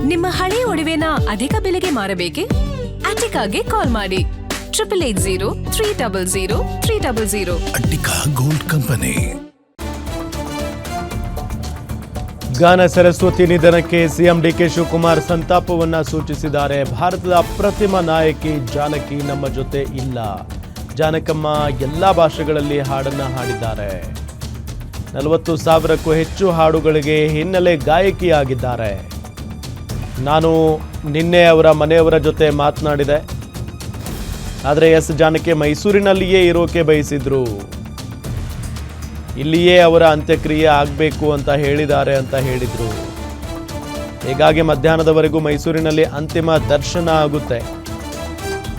ನಿಮ್ಮ ಹಳೆ ಒಡವೆನ ಅಧಿಕ ಬೆಲೆಗೆ ಮಾರಬೇಕೆ? ಅಟಿಕಾಗೆ ಕಾಲ್ ಮಾಡಿ 8880 ಅಟಿಕಾ ಗೋಲ್ಡ್ ಕಂಪನಿ. ಗಾನ ಸರಸ್ವತಿ ನಿಧನಕ್ಕೆ ಸಿಎಂ ಡಿಕೆ ಶಿವಕುಮಾರ್ ಸಂತಾಪವನ್ನ ಸೂಚಿಸಿದ್ದಾರೆ. ಭಾರತದ ಅಪ್ರತಿಮ ನಾಯಕಿ ಜಾನಕಿ ನಮ್ಮ ಜೊತೆ ಇಲ್ಲ. ಜಾನಕಮ್ಮ ಎಲ್ಲ ಭಾಷೆಗಳಲ್ಲಿ ಹಾಡನ್ನ ಹಾಡಿದ್ದಾರೆ. 40,000ಕ್ಕೂ ಹೆಚ್ಚು ಹಾಡುಗಳಿಗೆ ಹಿನ್ನೆಲೆ ಗಾಯಕಿಯಾಗಿದ್ದಾರೆ. ನಾನು ನಿನ್ನೆ ಅವರ ಮನೆಯವರ ಜೊತೆ ಮಾತನಾಡಿದೆ. ಆದರೆ ಎಸ್ ಜಾನಕಿ ಮೈಸೂರಿನಲ್ಲಿಯೇ ಇರೋಕೆ ಬಯಸಿದ್ರು. ಇಲ್ಲಿಯೇ ಅವರ ಅಂತ್ಯಕ್ರಿಯೆ ಆಗಬೇಕು ಅಂತ ಹೇಳಿದ್ದಾರೆ ಅಂತ ಹೇಳಿದ್ರು. ಹೀಗಾಗಿ ಮಧ್ಯಾಹ್ನದವರೆಗೂ ಮೈಸೂರಿನಲ್ಲಿ ಅಂತಿಮ ದರ್ಶನ ಆಗುತ್ತೆ.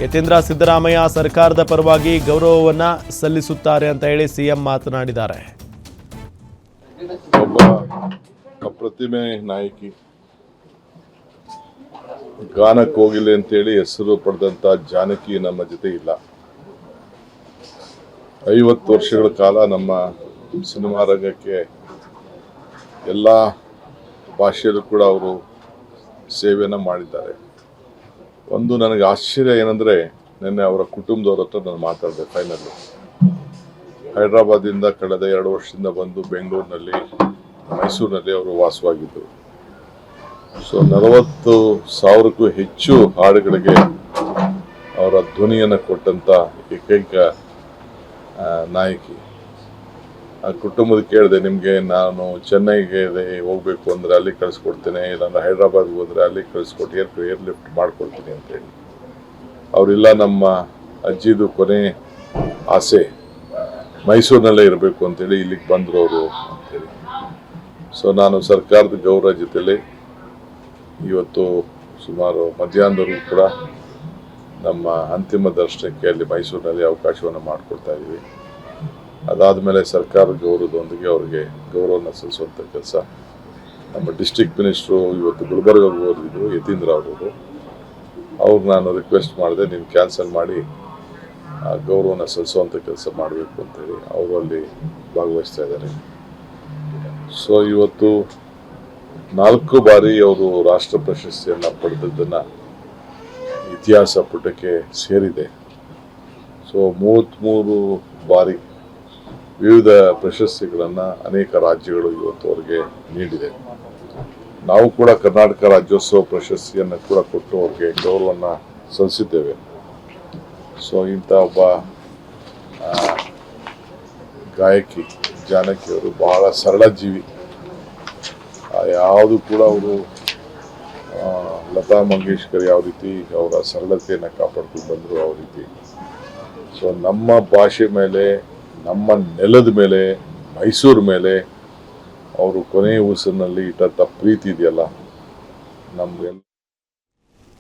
ಯತೀಂದ್ರ ಸಿದ್ದರಾಮಯ್ಯ ಸರ್ಕಾರದ ಪರವಾಗಿ ಗೌರವವನ್ನ ಸಲ್ಲಿಸುತ್ತಾರೆ ಅಂತ ಹೇಳಿ ಸಿಎಂ ಮಾತನಾಡಿದ್ದಾರೆ. ಒಬ್ಬ ಅಪ್ರತಿಮೆ ನಾಯಕಿ, ಗಾನಕ್ಕೆ ಹೋಗಿಲ್ಲ ಅಂತೇಳಿ ಹೆಸರು ಪಡೆದಂತ ಜಾನಕಿ ನಮ್ಮ ಜೊತೆ ಇಲ್ಲ. 50 ವರ್ಷಗಳ ಕಾಲ ನಮ್ಮ ಸಿನಿಮಾ ರಂಗಕ್ಕೆ ಎಲ್ಲ ಭಾಷೆಯಲ್ಲೂ ಕೂಡ ಅವರು ಸೇವೆಯನ್ನು ಮಾಡಿದ್ದಾರೆ. ಒಂದು ನನಗೆ ಆಶ್ಚರ್ಯ ಏನಂದರೆ, ನಿನ್ನೆ ಅವರ ಕುಟುಂಬದವ್ರ ಹತ್ರ ನಾನು ಮಾತಾಡಿದೆ. ಫೈನಲ್ಲು ಹೈದರಾಬಾದಿಂದ ಕಳೆದ 2 ವರ್ಷದಿಂದ ಬಂದು ಬೆಂಗಳೂರಿನಲ್ಲಿ ಮೈಸೂರಿನಲ್ಲಿ ಅವರು ವಾಸವಾಗಿದ್ದರು. ಸೊ 40,000ಕ್ಕೂ ಹೆಚ್ಚು ಹಾಡುಗಳಿಗೆ ಅವರ ಧ್ವನಿಯನ್ನು ಕೊಟ್ಟಂಥ ಏಕೈಕ ನಾಯಕಿ. ಆ ಕುಟುಂಬದ ಕೇಳಿದೆ, ನಿಮಗೆ ನಾನು ಚೆನ್ನೈಗೆ ಹೋಗಬೇಕು ಅಂದರೆ ಅಲ್ಲಿ ಕಳಿಸ್ಕೊಡ್ತೇನೆ, ಇಲ್ಲಾಂದ್ರೆ ಹೈದ್ರಾಬಾದ್ಗೆ ಹೋದರೆ ಅಲ್ಲಿ ಕಳಿಸ್ಕೊಟ್ಟು ಏರ್ ಲಿಫ್ಟ್ ಮಾಡ್ಕೊಡ್ತೀನಿ ಅಂತೇಳಿ. ಅವರಿಲ್ಲ, ನಮ್ಮ ಅಜ್ಜಿದು ಕೊನೆ ಆಸೆ ಮೈಸೂರಿನಲ್ಲೇ ಇರಬೇಕು ಅಂತೇಳಿ ಇಲ್ಲಿಗೆ ಬಂದರು ಅವರು ಅಂತೇಳಿ. ಸೊ ನಾನು ಸರ್ಕಾರದ ಗೌರವ ಜೊತೆಲಿ ಇವತ್ತು ಸುಮಾರು ಮಧ್ಯಾಹ್ನದವರೆಗೂ ಕೂಡ ನಮ್ಮ ಅಂತಿಮ ದರ್ಶನಕ್ಕೆ ಅಲ್ಲಿ ಮೈಸೂರಿನಲ್ಲಿ ಅವಕಾಶವನ್ನು ಮಾಡಿಕೊಡ್ತಾ ಇದ್ದೀವಿ. ಅದಾದಮೇಲೆ ಸರ್ಕಾರದ ಗೌರವದೊಂದಿಗೆ ಅವರಿಗೆ ಗೌರವನ ಸಲ್ಲಿಸುವಂಥ ಕೆಲಸ ನಮ್ಮ ಡಿಸ್ಟ್ರಿಕ್ಟ್ ಮಿನಿಸ್ಟ್ರು ಇವತ್ತು ಗುಲ್ಬರ್ಗಾಗೆ ಹೋಗಿದ್ರು, ಯತೀಂದ್ರ ಅವರು. ಅವ್ರು ನಾನು ರಿಕ್ವೆಸ್ಟ್ ಮಾಡಿದೆ, ನೀವು ಕ್ಯಾನ್ಸಲ್ ಮಾಡಿ ಆ ಗೌರವನ ಸಲ್ಲಿಸುವಂಥ ಕೆಲಸ ಮಾಡಬೇಕು ಅಂತೇಳಿ. ಅವರು ಅಲ್ಲಿ ಭಾಗವಹಿಸ್ತಾ ಇದ್ದಾರೆ. ಸೊ ಇವತ್ತು 4 ಬಾರಿ ಅವರು ರಾಷ್ಟ್ರ ಪ್ರಶಸ್ತಿಯನ್ನು ಪಡೆದದ್ದನ್ನು ಇತಿಹಾಸ ಪುಟಕ್ಕೆ ಸೇರಿದೆ. ಸೊ 33 ಬಾರಿ ವಿವಿಧ ಪ್ರಶಸ್ತಿಗಳನ್ನು ಅನೇಕ ರಾಜ್ಯಗಳು ಇವತ್ತು ಅವರಿಗೆ ನೀಡಿದೆ. ನಾವು ಕೂಡ ಕರ್ನಾಟಕ ರಾಜ್ಯೋತ್ಸವ ಪ್ರಶಸ್ತಿಯನ್ನು ಕೂಡ ಕೊಟ್ಟು ಅವ್ರಿಗೆ ಗೌರವವನ್ನು ಸಲ್ಲಿಸಿದ್ದೇವೆ. ಸೊ ಇಂಥ ಒಬ್ಬ ಗಾಯಕಿ ಜಾನಕಿ ಅವರು ಬಹಳ ಸರಳ ಜೀವಿ. ಯಾವುದು ಕೂಡ ಅವರು ಲತಾ ಮಂಗೇಶ್ಕರ್ ಯಾವ ರೀತಿ ಅವರ ಸರಳತೆಯನ್ನು ಕಾಪಾಡ್ಕೊಂಡು ಬಂದರು, ಯಾವ ರೀತಿ. ಸೊ ನಮ್ಮ ಭಾಷೆ ಮೇಲೆ, ನಮ್ಮ ನೆಲದ ಮೇಲೆ, ಮೈಸೂರು ಮೇಲೆ ಅವರು ಕೊನೆಯ ಉಸಿರಿನಲ್ಲಿ ಇಟ್ಟಂಥ ಪ್ರೀತಿ ಇದೆಯಲ್ಲ, ನಮಗೆಲ್ಲ